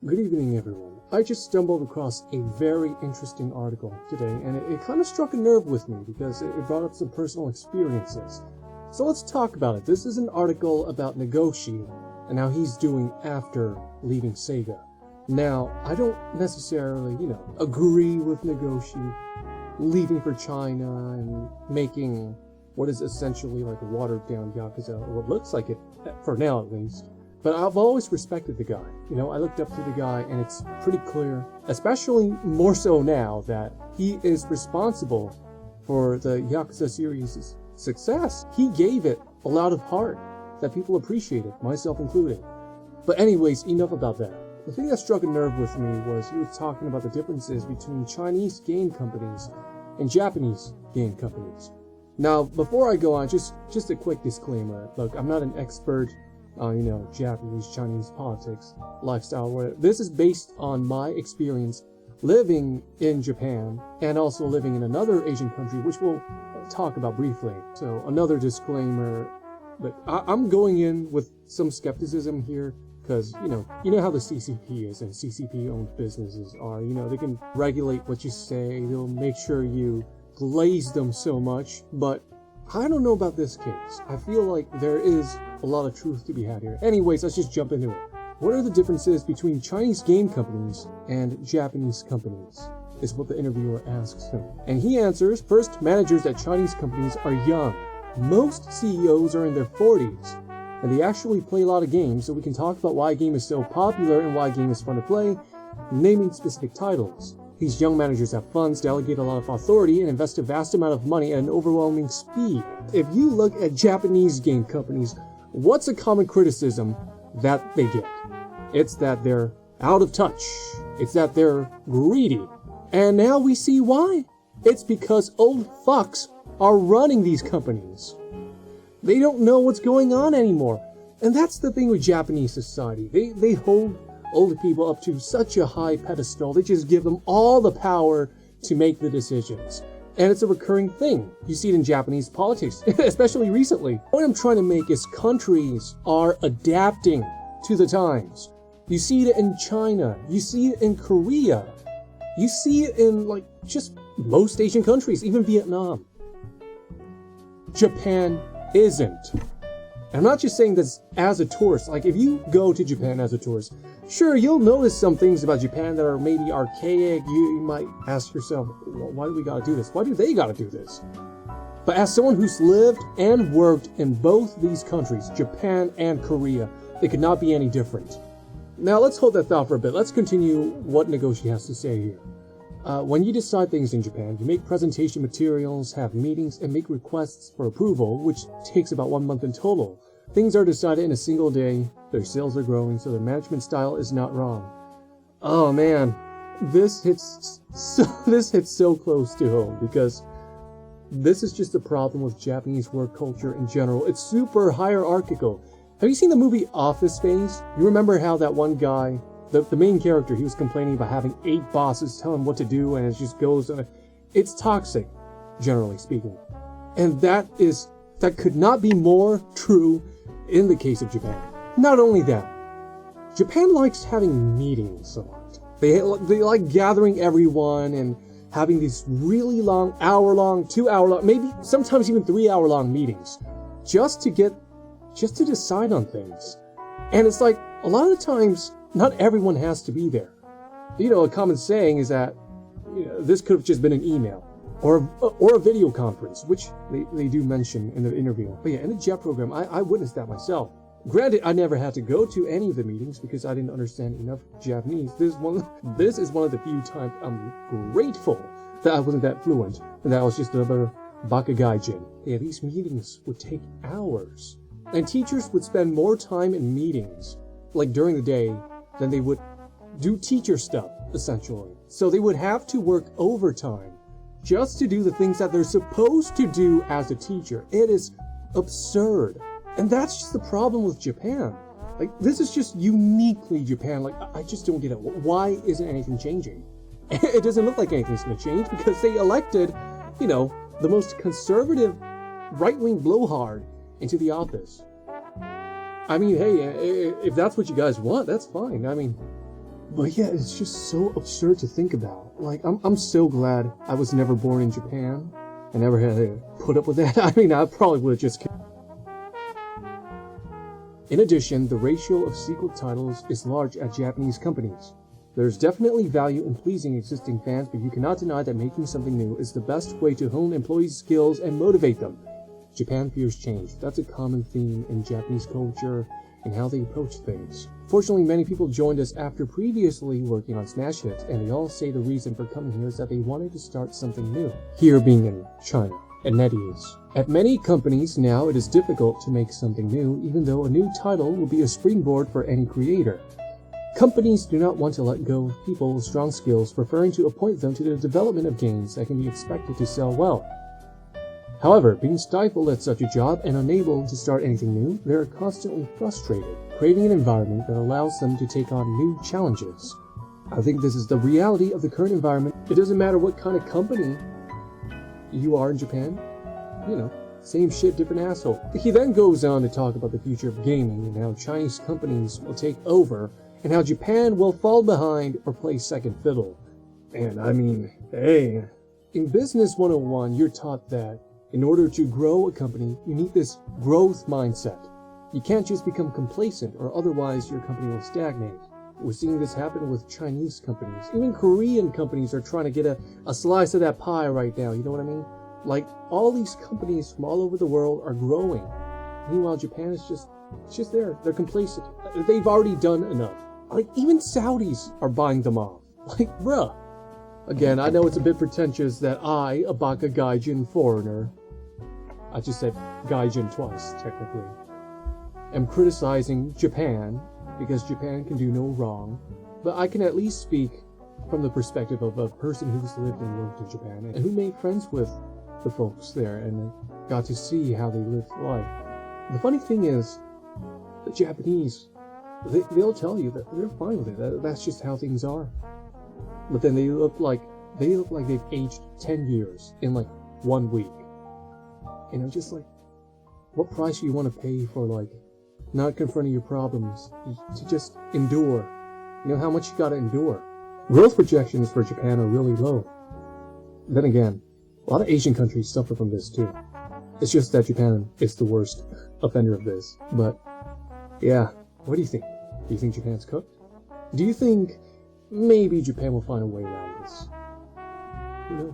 Good evening, everyone. I just stumbled across a very interesting article today, and it kind of struck a nerve with me because it brought up some personal experiences. So let's talk about it. This is an article about Nagoshi and how he's doing after leaving Sega. Now, I don't necessarily, agree with Nagoshi leaving for China and making what is essentially like a watered-down Yakuza, or what looks like it, for now at least. But I've always respected the guy. I looked up to the guy, and it's pretty clear, especially more so now, that he is responsible for the Yakuza series' success. He gave it a lot of heart that people appreciated, myself included. But anyways, enough about that. The thing that struck a nerve with me was he was talking about the differences between Chinese game companies and Japanese game companies. Now, before I go on, just a quick disclaimer. Look, I'm not an expert on, Japanese, Chinese politics, lifestyle, whatever. This is based on my experience living in Japan and also living in another Asian country, which we'll talk about briefly. So, another disclaimer, but I'm going in with some skepticism here because, you know how the CCP is and CCP-owned businesses are. They can regulate what you say, they'll make sure you glaze them so much, but I don't know about this case. I feel like there is a lot of truth to be had here. Anyways, let's just jump into it. What are the differences between Chinese game companies and Japanese companies? Is what the interviewer asks him. And he answers, first, managers at Chinese companies are young. Most CEOs are in their 40s, and they actually play a lot of games, so we can talk about why a game is so popular and why a game is fun to play, naming specific titles. These young managers have funds, delegate a lot of authority, and invest a vast amount of money at an overwhelming speed. If you look at Japanese game companies, what's a common criticism that they get? It's that they're out of touch. It's that they're greedy. And now we see why. It's because old fucks are running these companies. They don't know what's going on anymore. And that's the thing with Japanese society. They hold older people up to such a high pedestal. They just give them all the power to make the decisions. And it's a recurring thing. You see it in Japanese politics, especially recently. What I'm trying to make is countries are adapting to the times. You see it in China. You see it in Korea. You see it in, just most Asian countries, even Vietnam. Japan isn't. And I'm not just saying this as a tourist. If you go to Japan as a tourist, sure, you'll notice some things about Japan that are maybe archaic. You might ask yourself, well, why do we gotta do this? Why do they gotta do this? But as someone who's lived and worked in both these countries, Japan and Korea, they could not be any different. Now, let's hold that thought for a bit. Let's continue what Nagoshi has to say here. When you decide things in Japan, you make presentation materials, have meetings, and make requests for approval, which takes about 1 month in total. Things are decided in a single day, their sales are growing, so their management style is not wrong. Oh man, this hits so close to home, because this is just a problem with Japanese work culture in general. It's super hierarchical. Have you seen the movie Office Space? You remember how that one guy, the main character, he was complaining about having 8 bosses tell him what to do, and it just goes on. It's toxic, generally speaking. And that could not be more true in the case of Japan. Not only that, Japan likes having meetings a lot. They like gathering everyone and having these really long, hour-long, 2-hour-long, maybe sometimes even 3-hour-long meetings, just to decide on things. And it's like, a lot of the times, not everyone has to be there. A common saying is that, this could have just been an email or a video conference, which they do mention in the interview. But yeah, in the JET program, I witnessed that myself. Granted, I never had to go to any of the meetings because I didn't understand enough Japanese. This is one of the few times I'm grateful that I wasn't that fluent and that I was just another bakagaijin. Yeah, these meetings would take hours. And teachers would spend more time in meetings, during the day, than they would do teacher stuff, essentially. So they would have to work overtime just to do the things that they're supposed to do as a teacher. It is absurd. And that's just the problem with Japan. This is just uniquely Japan. I just don't get it. Why isn't anything changing? It doesn't look like anything's going to change because they elected, the most conservative right-wing blowhard into the office. I mean, hey, if that's what you guys want, that's fine. I mean, But yeah, it's just so absurd to think about. Like, I'm so glad I was never born in Japan. I never had to put up with that. I mean, I probably would have just... In addition, the ratio of sequel titles is large at Japanese companies. There's definitely value in pleasing existing fans, but you cannot deny that making something new is the best way to hone employees' skills and motivate them. Japan fears change. That's a common theme in Japanese culture and how they approach things. Fortunately, many people joined us after previously working on smash hits, and they all say the reason for coming here is that they wanted to start something new. Here being in China, and that is. At many companies now, it is difficult to make something new, even though a new title will be a springboard for any creator. Companies do not want to let go of people with strong skills, preferring to appoint them to the development of games that can be expected to sell well. However, being stifled at such a job and unable to start anything new, they are constantly frustrated, craving an environment that allows them to take on new challenges. I think this is the reality of the current environment. It doesn't matter what kind of company you are in Japan, you know, same shit, different asshole. He then goes on to talk about the future of gaming and how Chinese companies will take over and how Japan will fall behind or play second fiddle. And I mean, hey, in Business 101, you're taught that in order to grow a company, you need this growth mindset. You can't just become complacent or otherwise your company will stagnate. We're seeing this happen with Chinese companies. Even Korean companies are trying to get a slice of that pie right now, you know what I mean? Like, all these companies from all over the world are growing. Meanwhile, Japan is just there. They're complacent. They've already done enough. Like, even Saudis are buying them off. Like, bruh. Again, I know it's a bit pretentious that I, a Baka Gaijin foreigner, I just said Gaijin twice, technically, am criticizing Japan, because Japan can do no wrong, but I can at least speak from the perspective of a person who's lived and worked in Japan, and who made friends with the folks there, and got to see how they live life. The funny thing is, the Japanese, they'll tell you that they're fine with it, that's just how things are. But then they look like they've aged 10 years in like 1 week. And I'm just like, what price do you want to pay for, like, not confronting your problems, to just endure? You know how much you gotta endure. Growth projections for Japan are really low. Then again, a lot of Asian countries suffer from this too. It's just that Japan is the worst offender of this. But, yeah, what do you think? Do you think Japan's cooked? Do you think maybe Japan will find a way around this? Who knows?